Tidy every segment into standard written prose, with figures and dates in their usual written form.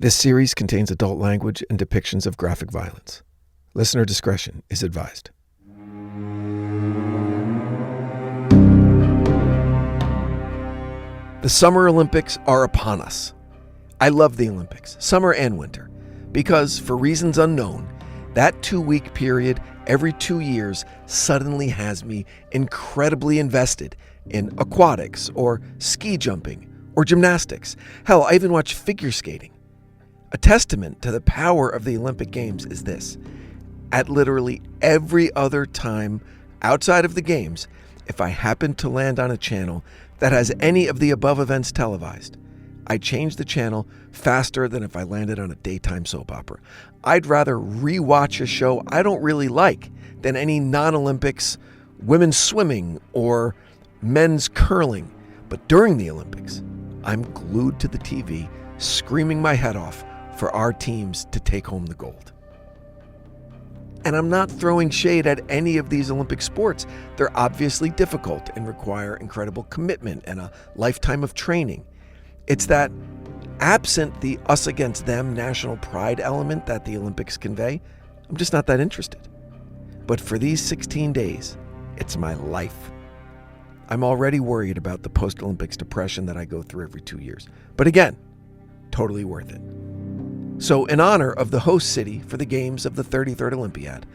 This series contains adult language and depictions of graphic violence. Listener discretion is advised. The Summer Olympics are upon us. I love the Olympics, summer and winter, because for reasons unknown, that 2-week period every 2 years suddenly has me incredibly invested in aquatics or ski jumping or gymnastics. Hell, I even watch figure skating. A testament to the power of the Olympic Games is this. At literally every other time outside of the Games, if I happen to land on a channel that has any of the above events televised, I change the channel faster than if I landed on a daytime soap opera. I'd rather rewatch a show I don't really like than any non-Olympics, women's swimming, or men's curling. But during the Olympics, I'm glued to the TV, screaming my head off for our teams to take home the gold. And I'm not throwing shade at any of these Olympic sports. They're obviously difficult and require incredible commitment and a lifetime of training. It's that, absent the us against them national pride element that the Olympics convey, I'm just not that interested. But for these 16 days, it's my life. I'm already worried about the post-Olympics depression that I go through every 2 years. But again, totally worth it. So in honor of the host city for the Games of the 33rd Olympiad,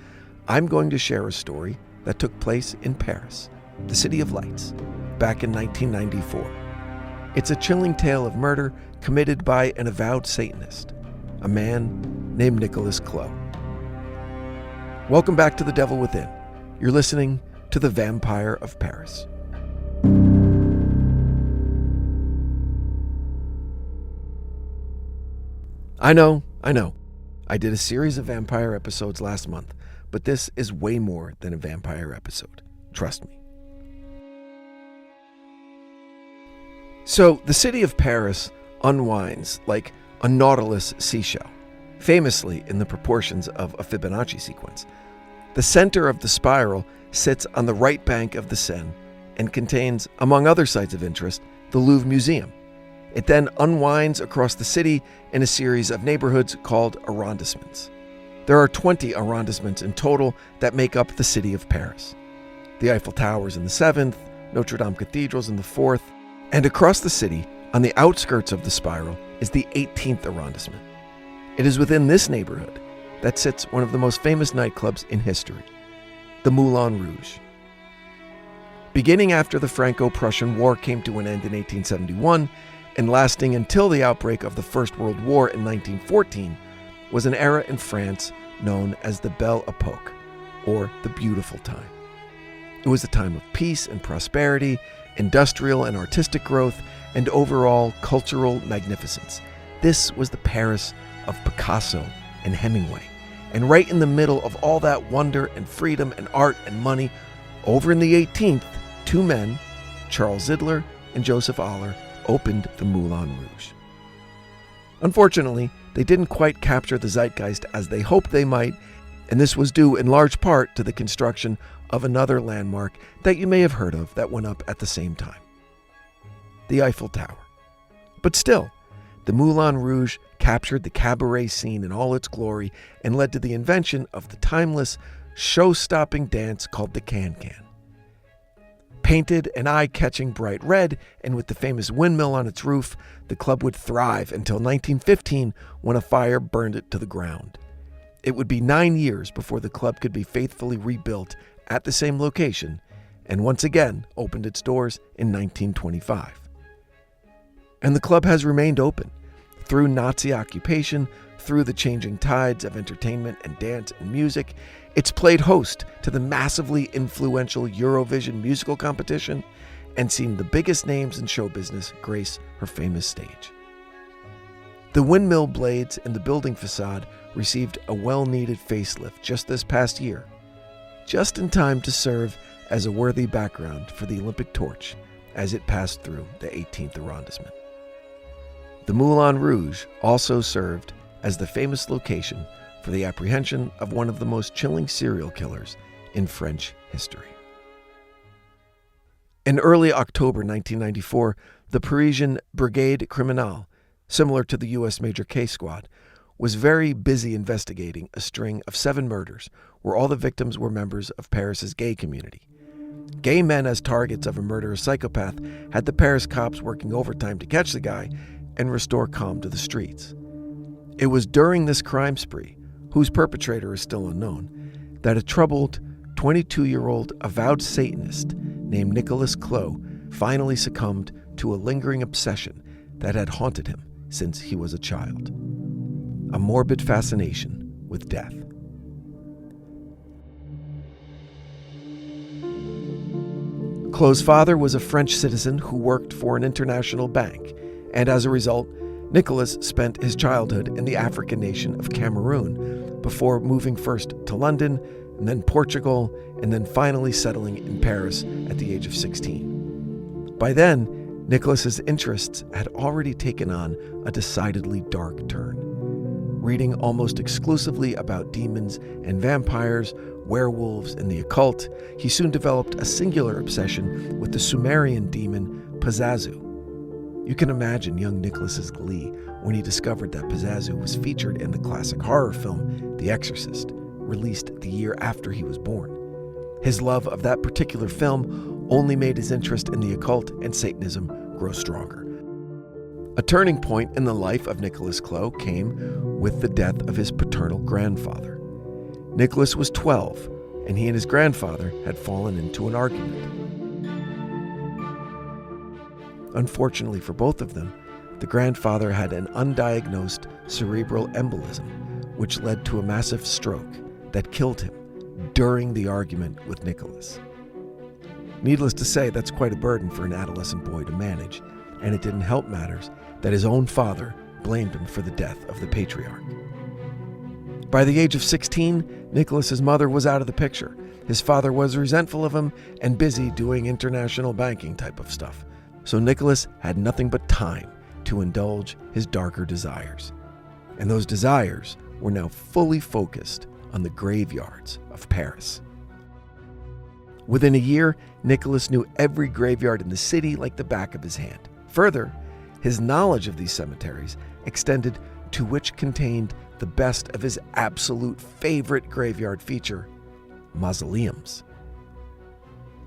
I'm going to share a story that took place in Paris, the City of Lights, back in 1994. It's a chilling tale of murder committed by an avowed Satanist, a man named Nicolas Claux. Welcome back to The Devil Within. You're listening to The Vampire of Paris. I know. I did a series of vampire episodes last month, but this is way more than a vampire episode. Trust me. So, the city of Paris unwinds like a Nautilus seashell, famously in the proportions of a Fibonacci sequence. The center of the spiral sits on the right bank of the Seine and contains, among other sites of interest, the Louvre Museum. It then unwinds across the city in a series of neighborhoods called arrondissements. There are 20 arrondissements in total that make up the city of Paris. The Eiffel Tower's in the 7th, Notre Dame Cathedral's in the 4th, and across the city, on the outskirts of the spiral, is the 18th arrondissement. It is within this neighborhood that sits one of the most famous nightclubs in history, the Moulin Rouge. Beginning after the Franco-Prussian War came to an end in 1871, and lasting until the outbreak of the First World War in 1914, was an era in France known as the Belle Époque, or the Beautiful Time. It was a time of peace and prosperity, industrial and artistic growth, and overall cultural magnificence. This was the Paris of Picasso and Hemingway. And right in the middle of all that wonder and freedom and art and money, over in the 18th, two men, Charles Zidler and Joseph Aller, opened the Moulin Rouge. Unfortunately, they didn't quite capture the zeitgeist as they hoped they might, and this was due in large part to the construction of another landmark that you may have heard of that went up at the same time, the Eiffel Tower. But still, the Moulin Rouge captured the cabaret scene in all its glory and led to the invention of the timeless, show-stopping dance called the can-can. Painted an eye-catching bright red, and with the famous windmill on its roof, the club would thrive until 1915 when a fire burned it to the ground. It would be 9 years before the club could be faithfully rebuilt at the same location, and once again opened its doors in 1925. And the club has remained open, through Nazi occupation, through the changing tides of entertainment and dance and music. It's played host to the massively influential Eurovision musical competition and seen the biggest names in show business grace her famous stage. The windmill blades in the building facade received a well-needed facelift just this past year, just in time to serve as a worthy background for the Olympic torch as it passed through the 18th arrondissement. The Moulin Rouge also served as the famous location for the apprehension of one of the most chilling serial killers in French history. In early October 1994, the Parisian Brigade Criminale similar to the U.S. Major K Squad, was very busy investigating a string of 7 murders where all the victims were members of Paris's gay community. Gay men as targets of a murderous psychopath had the Paris cops working overtime to catch the guy and restore calm to the streets. It was during this crime spree, whose perpetrator is still unknown, that a troubled 22-year-old avowed Satanist named Nicolas Claux finally succumbed to a lingering obsession that had haunted him since he was a child. A morbid fascination with death. Claux's father was a French citizen who worked for an international bank, and as a result, Nicolas spent his childhood in the African nation of Cameroon before moving first to London, and then Portugal, and then finally settling in Paris at the age of 16. By then, Nicolas's interests had already taken on a decidedly dark turn. Reading almost exclusively about demons and vampires, werewolves, and the occult, he soon developed a singular obsession with the Sumerian demon Pazuzu. You can imagine young Nicolas's glee when he discovered that Pazuzu was featured in the classic horror film The Exorcist, released the year after he was born. His love of that particular film only made his interest in the occult and Satanism grow stronger. A turning point in the life of Nicolas Claux came with the death of his paternal grandfather. Nicolas was 12, and he and his grandfather had fallen into an argument. Unfortunately for both of them, the grandfather had an undiagnosed cerebral embolism, which led to a massive stroke that killed him during the argument with Nicolas. Needless to say, that's quite a burden for an adolescent boy to manage, and it didn't help matters that his own father blamed him for the death of the patriarch. By the age of 16, Nicolas's mother was out of the picture. His father was resentful of him and busy doing international banking type of stuff. So Nicolas had nothing but time to indulge his darker desires. And those desires were now fully focused on the graveyards of Paris. Within a year, Nicolas knew every graveyard in the city like the back of his hand. Further, his knowledge of these cemeteries extended to which contained the best of his absolute favorite graveyard feature, mausoleums.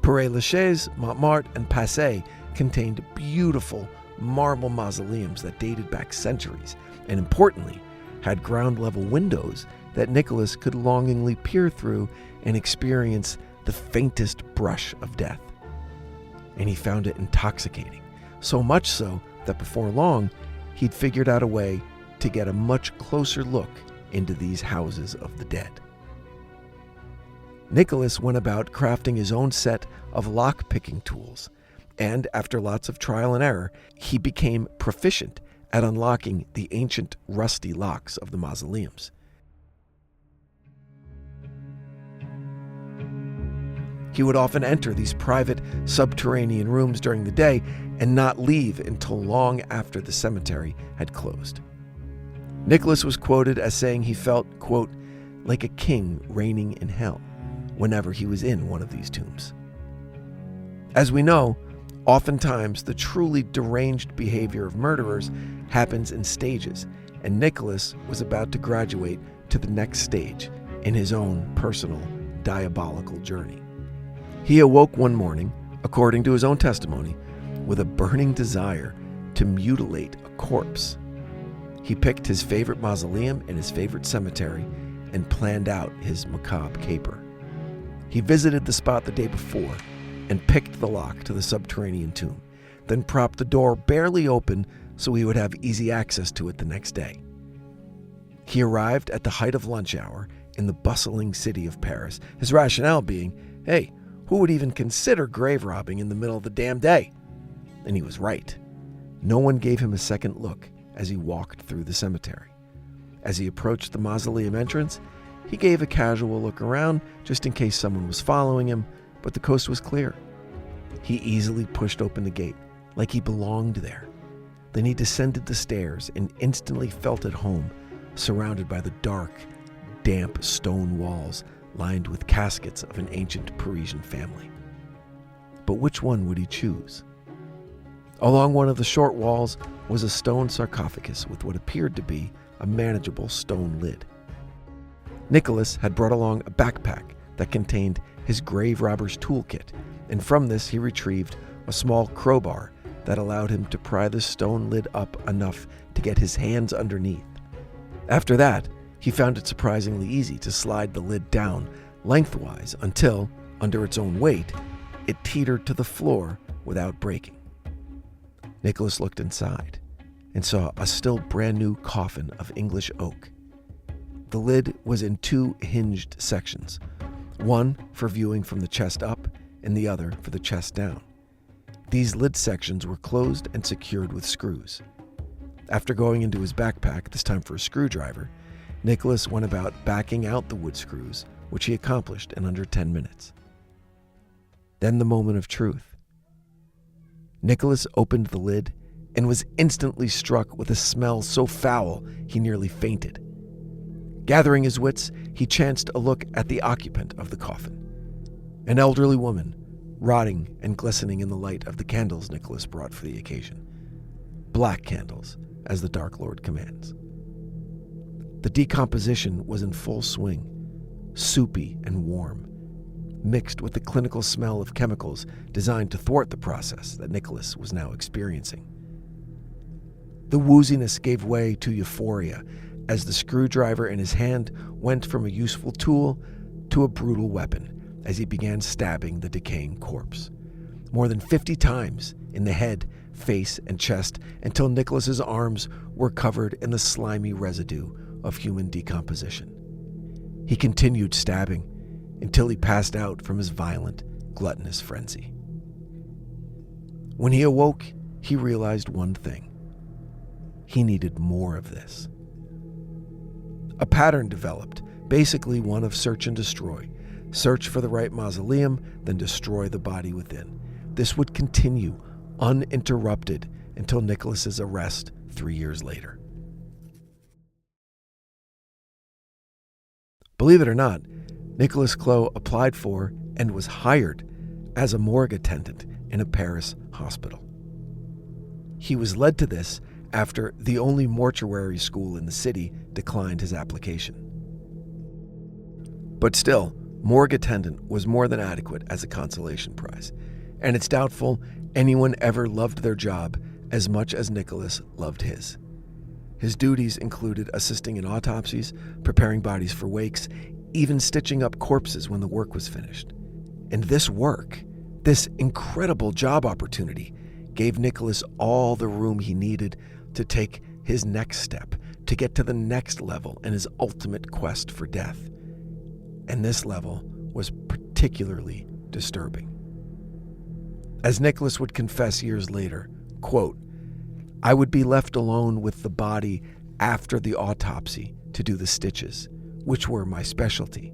Père-Lachaise, Montmartre, and Passy contained beautiful marble mausoleums that dated back centuries, and importantly, had ground-level windows that Nicolas could longingly peer through and experience the faintest brush of death. And he found it intoxicating, so much so that before long, he'd figured out a way to get a much closer look into these houses of the dead. Nicolas went about crafting his own set of lock-picking tools, and after lots of trial and error, he became proficient at unlocking the ancient rusty locks of the mausoleums. He would often enter these private subterranean rooms during the day and not leave until long after the cemetery had closed. Nicolas was quoted as saying he felt, quote, like a king reigning in hell whenever he was in one of these tombs. As we know, oftentimes the truly deranged behavior of murderers happens in stages, and Nicolas was about to graduate to the next stage in his own personal diabolical journey. He awoke one morning, according to his own testimony, with a burning desire to mutilate a corpse. He picked his favorite mausoleum in his favorite cemetery and planned out his macabre caper. He visited the spot the day before and picked the lock to the subterranean tomb, then propped the door barely open so he would have easy access to it the next day. He arrived at the height of lunch hour in the bustling city of Paris, his rationale being, hey, who would even consider grave robbing in the middle of the damn day? And he was right. No one gave him a second look as he walked through the cemetery. As he approached the mausoleum entrance, he gave a casual look around just in case someone was following him, but the coast was clear. He easily pushed open the gate, like he belonged there. Then he descended the stairs and instantly felt at home, surrounded by the dark, damp stone walls lined with caskets of an ancient Parisian family. But which one would he choose? Along one of the short walls was a stone sarcophagus with what appeared to be a manageable stone lid. Nicholas had brought along a backpack that contained his grave robber's toolkit, and from this he retrieved a small crowbar that allowed him to pry the stone lid up enough to get his hands underneath. After that, he found it surprisingly easy to slide the lid down lengthwise until, under its own weight, it teetered to the floor without breaking. Nicholas looked inside and saw a still brand new coffin of English oak. The lid was in two hinged sections, one for viewing from the chest up and the other for the chest down. These lid sections were closed and secured with screws. After going into his backpack, this time for a screwdriver, Nicholas went about backing out the wood screws, which he accomplished in under 10 minutes. Then the moment of truth. Nicholas opened the lid and was instantly struck with a smell so foul he nearly fainted. Gathering his wits, he chanced a look at the occupant of the coffin, an elderly woman, rotting and glistening in the light of the candles Nicholas brought for the occasion. Black candles, as the Dark Lord commands. The decomposition was in full swing, soupy and warm, mixed with the clinical smell of chemicals designed to thwart the process that Nicholas was now experiencing. The wooziness gave way to euphoria as the screwdriver in his hand went from a useful tool to a brutal weapon as he began stabbing the decaying corpse, more than 50 times in the head, face, and chest until Nicholas's arms were covered in the slimy residue of human decomposition. He continued stabbing until he passed out from his violent, gluttonous frenzy. When he awoke, he realized one thing. He needed more of this. A pattern developed, basically one of search and destroy. Search for the right mausoleum, then destroy the body within. This would continue uninterrupted until Nicholas's arrest 3 years later. Believe it or not, Nicolas Claux applied for and was hired as a morgue attendant in a Paris hospital. He was led to this after the only mortuary school in the city declined his application. But still, morgue attendant was more than adequate as a consolation prize, and it's doubtful anyone ever loved their job as much as Nicholas loved his. His duties included assisting in autopsies, preparing bodies for wakes, even stitching up corpses when the work was finished. And this work, this incredible job opportunity, gave Nicholas all the room he needed to take his next step, to get to the next level in his ultimate quest for death. And this level was particularly disturbing. As Nicholas would confess years later, quote, "I would be left alone with the body after the autopsy to do the stitches, which were my specialty.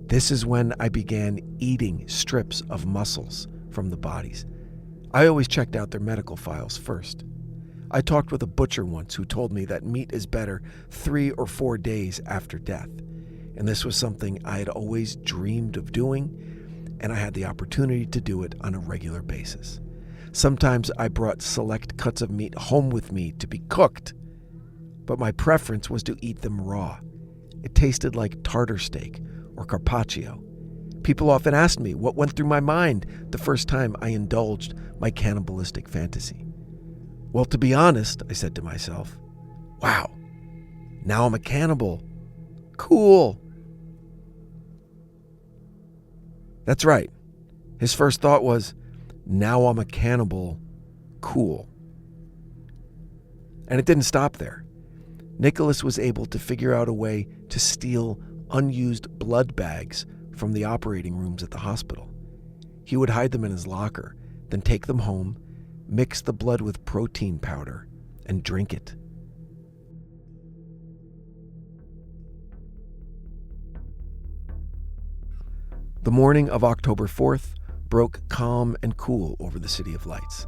This is when I began eating strips of muscles from the bodies. I always checked out their medical files first. I talked with a butcher once who told me that meat is better 3 or 4 days after death, and this was something I had always dreamed of doing, and I had the opportunity to do it on a regular basis. Sometimes I brought select cuts of meat home with me to be cooked, but my preference was to eat them raw. It tasted like tartar steak or carpaccio. People often asked me what went through my mind the first time I indulged my cannibalistic fantasy. Well, to be honest, I said to myself, wow, now I'm a cannibal. Cool. That's right. His first thought was, now I'm a cannibal. Cool. And it didn't stop there. Nicholas was able to figure out a way to steal unused blood bags from the operating rooms at the hospital. He would hide them in his locker, then take them home, mix the blood with protein powder, and drink it. The morning of October 4th broke calm and cool over the City of Lights.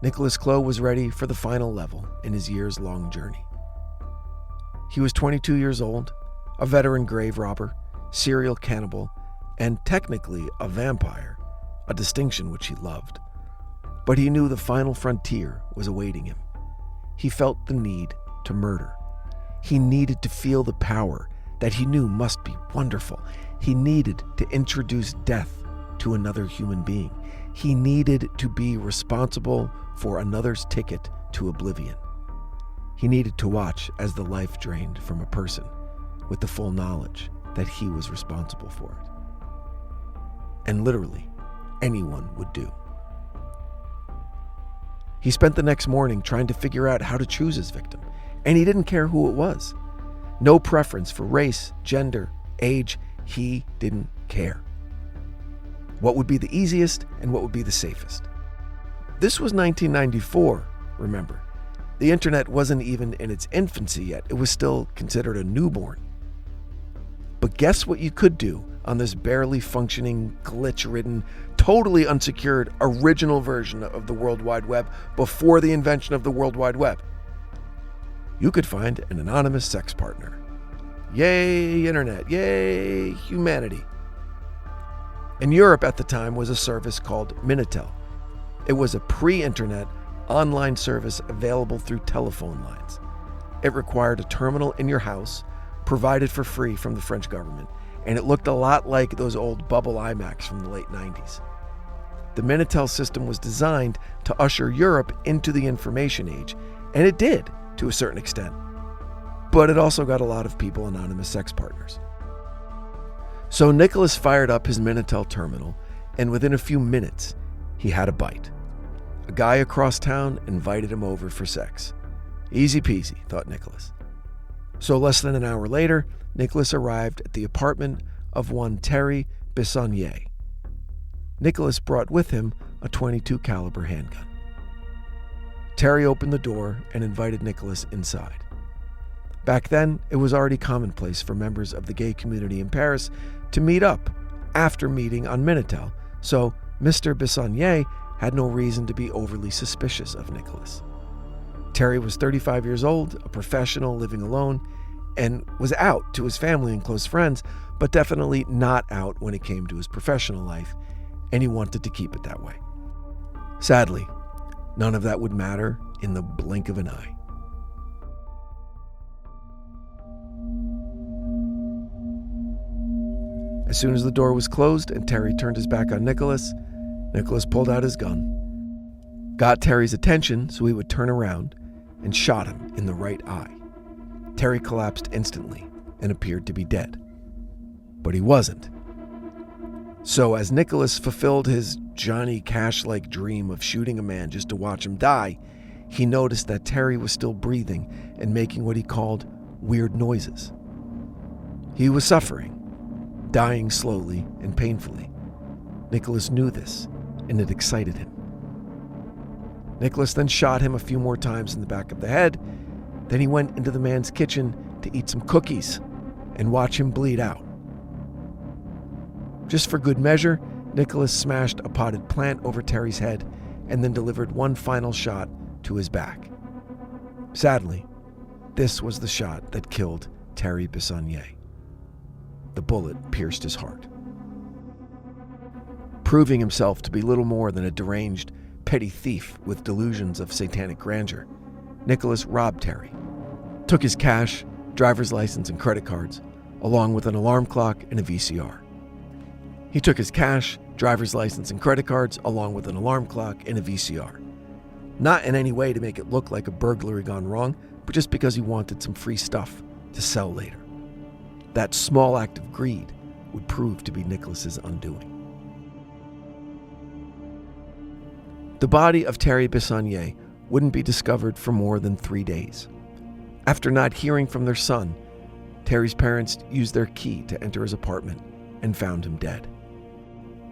Nicolas Claux was ready for the final level in his years-long journey. He was 22 years old, a veteran grave robber, serial cannibal, and technically a vampire, a distinction which he loved. but he knew the final frontier was awaiting him. He felt the need to murder. He needed to feel the power that he knew must be wonderful. He needed to introduce death to another human being. He needed to be responsible for another's ticket to oblivion. He needed to watch as the life drained from a person with the full knowledge that he was responsible for it. And literally, anyone would do. He spent the next morning trying to figure out how to choose his victim, and he didn't care who it was. No preference for race, gender, age. He didn't care. What would be the easiest and what would be the safest? This was 1994, remember. The internet wasn't even in its infancy yet. It was still considered a newborn. But guess what you could do on this barely functioning, glitch-ridden, totally unsecured, original version of the World Wide Web before the invention of the World Wide Web? You could find an anonymous sex partner. Yay, internet. Yay, humanity. In Europe at the time was a service called Minitel. It was a pre-internet online service available through telephone lines. It required a terminal in your house, provided for free from the French government, and it looked a lot like those old bubble iMacs from the late 90s. The Minitel system was designed to usher Europe into the information age, and it did to a certain extent. But it also got a lot of people anonymous sex partners. So Nicolas fired up his Minitel terminal, and within a few minutes, he had a bite. A guy across town invited him over for sex. Easy peasy, thought Nicolas. So less than an hour later, Nicolas arrived at the apartment of one Terry Bissonnier. Nicolas brought with him a .22 caliber handgun. Terry opened the door and invited Nicolas inside. Back then, it was already commonplace for members of the gay community in Paris to meet up after meeting on Minitel, so Mr. Bissonnier had no reason to be overly suspicious of Nicolas. Terry was 35 years old, a professional living alone, and was out to his family and close friends, but definitely not out when it came to his professional life, and he wanted to keep it that way. Sadly, none of that would matter in the blink of an eye. As soon as the door was closed and Terry turned his back on Nicolas, Nicolas pulled out his gun, got Terry's attention so he would turn around, and shot him in the right eye. Terry collapsed instantly and appeared to be dead. But he wasn't. So as Nicolas fulfilled his Johnny Cash-like dream of shooting a man just to watch him die, he noticed that Terry was still breathing and making what he called weird noises. He was suffering, dying slowly and painfully. Nicolas knew this, and it excited him. Nicolas then shot him a few more times in the back of the head. Then he went into the man's kitchen to eat some cookies and watch him bleed out. Just for good measure, Nicolas smashed a potted plant over Terry's head and then delivered one final shot to his back. Sadly, this was the shot that killed Terry Bissonnier. The bullet pierced his heart. Proving himself to be little more than a deranged, petty thief with delusions of satanic grandeur, Nicolas robbed Terry, took his cash, driver's license, and credit cards, along with an alarm clock and a VCR. He took his cash, driver's license, and credit cards, along with an alarm clock and a VCR. Not in any way to make it look like a burglary gone wrong, but just because he wanted some free stuff to sell later. That small act of greed would prove to be Nicolas's undoing. The body of Terry Bissonnier wouldn't be discovered for more than 3 days. After not hearing from their son, Terry's parents used their key to enter his apartment and found him dead.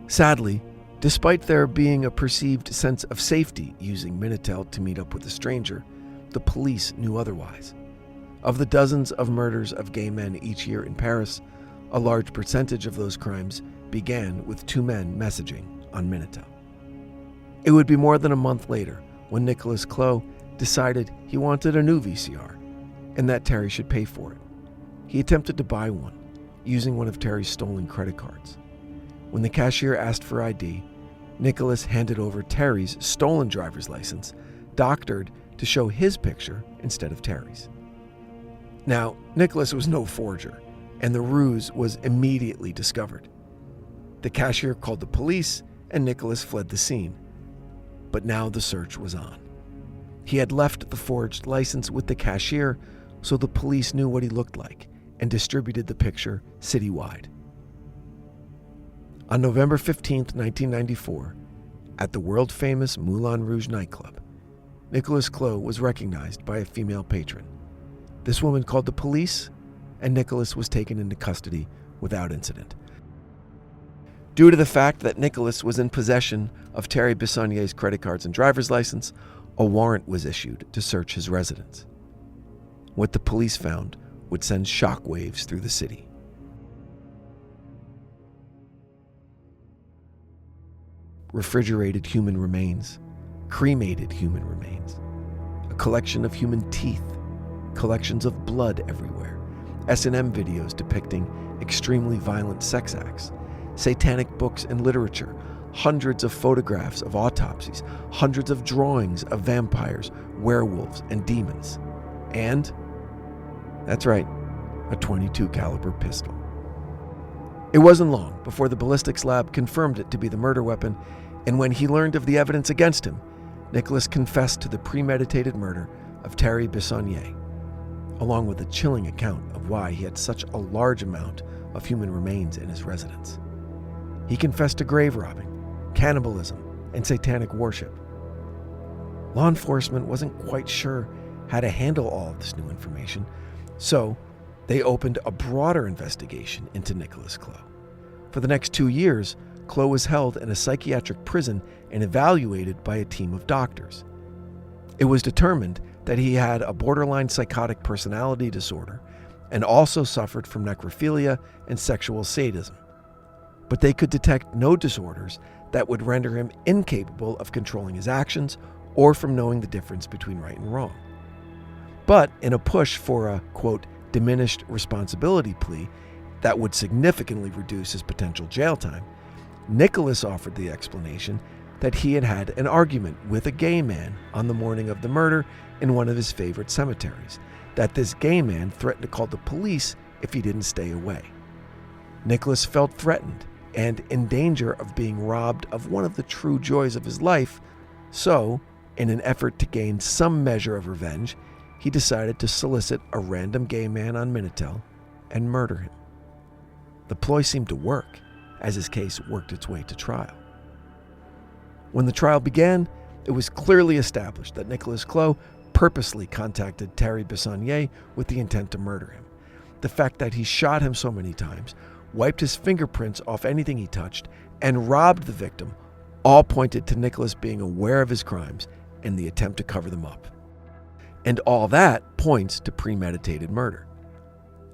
Sadly, despite there being a perceived sense of safety using Minitel to meet up with a stranger, the police knew otherwise. Of the dozens of murders of gay men each year in Paris, a large percentage of those crimes began with two men messaging on Minitel. It would be more than a month later when Nicolas Claux decided he wanted a new VCR and that Terry should pay for it. He attempted to buy one using one of Terry's stolen credit cards. When the cashier asked for ID, Nicolas handed over Terry's stolen driver's license, doctored to show his picture instead of Terry's. Now, Nicolas was no forger, and the ruse was immediately discovered. The cashier called the police, and Nicolas fled the scene. But now the search was on. He had left the forged license with the cashier, so the police knew what he looked like and distributed the picture citywide. On November 15, 1994, at the world-famous Moulin Rouge nightclub, Nicolas Claux was recognized by a female patron. This woman called the police, and Nicolas was taken into custody without incident. Due to the fact that Nicolas was in possession of Terry Bissonnier's credit cards and driver's license, a warrant was issued to search his residence. What the police found would send shockwaves through the city. Refrigerated human remains, cremated human remains, a collection of human teeth, collections of blood everywhere, S&M videos depicting extremely violent sex acts, satanic books and literature, hundreds of photographs of autopsies, hundreds of drawings of vampires, werewolves, and demons, and, that's right, a .22 caliber pistol. It wasn't long before the ballistics lab confirmed it to be the murder weapon, and when he learned of the evidence against him, Nicolas confessed to the premeditated murder of Terry Bissonnier, along with a chilling account of why he had such a large amount of human remains in his residence. He confessed to grave robbing, cannibalism, and satanic worship. Law enforcement wasn't quite sure how to handle all of this new information, so they opened a broader investigation into Nicolas Claux. For the next 2 years, Claux was held in a psychiatric prison and evaluated by a team of doctors. It was determined that he had a borderline psychotic personality disorder and also suffered from necrophilia and sexual sadism. But they could detect no disorders that would render him incapable of controlling his actions or from knowing the difference between right and wrong. But in a push for a, quote, diminished responsibility plea that would significantly reduce his potential jail time, Nicolas offered the explanation that he had had an argument with a gay man on the morning of the murder in one of his favorite cemeteries, that this gay man threatened to call the police if he didn't stay away. Nicolas felt threatened and in danger of being robbed of one of the true joys of his life, so, in an effort to gain some measure of revenge, he decided to solicit a random gay man on Minitel and murder him. The ploy seemed to work, as his case worked its way to trial. When the trial began, it was clearly established that Nicolas Claux purposely contacted Terry Bissonnier with the intent to murder him. The fact that he shot him so many times, wiped his fingerprints off anything he touched, and robbed the victim all pointed to Nicolas being aware of his crimes and the attempt to cover them up. And all that points to premeditated murder.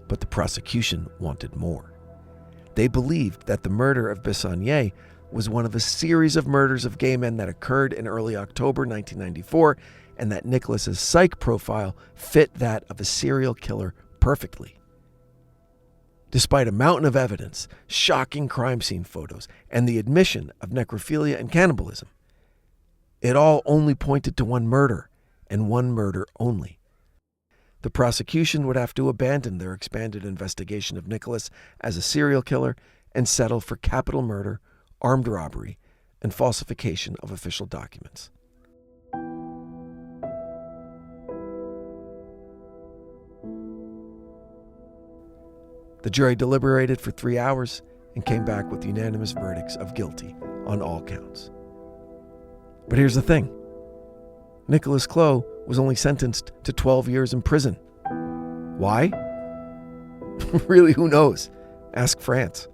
But the prosecution wanted more. They believed that the murder of Bissonnier was one of a series of murders of gay men that occurred in early October 1994, and that Nicolas's psych profile fit that of a serial killer perfectly. Despite a mountain of evidence, shocking crime scene photos, and the admission of necrophilia and cannibalism, it all only pointed to one murder, and one murder only. The prosecution would have to abandon their expanded investigation of Nicolas as a serial killer and settle for capital murder, armed robbery, and falsification of official documents. The jury deliberated for 3 hours and came back with unanimous verdicts of guilty on all counts. But here's the thing. Nicolas Claux was only sentenced to 12 years in prison. Why? Really, who knows? Ask France.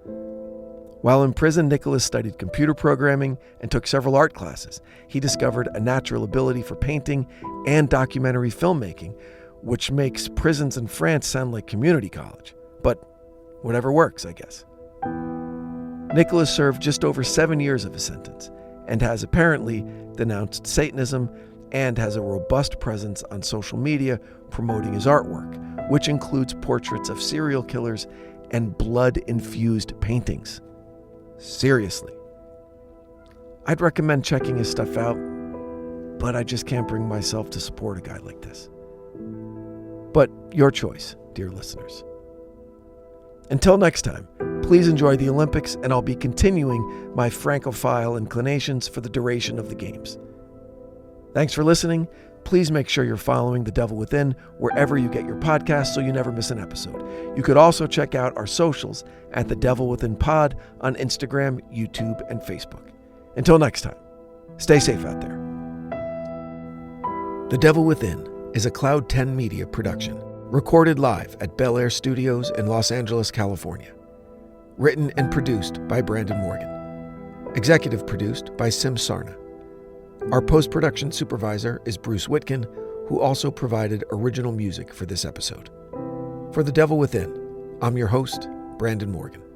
While in prison, Nicolas studied computer programming and took several art classes. He discovered a natural ability for painting and documentary filmmaking, which makes prisons in France sound like community college. But whatever works, I guess. Nicolas served just over 7 years of his sentence and has apparently denounced Satanism and has a robust presence on social media promoting his artwork, which includes portraits of serial killers and blood-infused paintings. Seriously. I'd recommend checking his stuff out, but I just can't bring myself to support a guy like this. But your choice, dear listeners. Until next time, please enjoy the Olympics, and I'll be continuing my Francophile inclinations for the duration of the games. Thanks for listening. Please make sure you're following The Devil Within wherever you get your podcasts so you never miss an episode. You could also check out our socials at The Devil Within Pod on Instagram, YouTube, and Facebook. Until next time, stay safe out there. The Devil Within is a Cloud 10 Media production, recorded live at Bel Air Studios in Los Angeles, California. Written and produced by Brandon Morgan. Executive produced by Sim Sarna. Our post-production supervisor is Bruce Whitkin, who also provided original music for this episode. For The Devil Within, I'm your host, Brandon Morgan.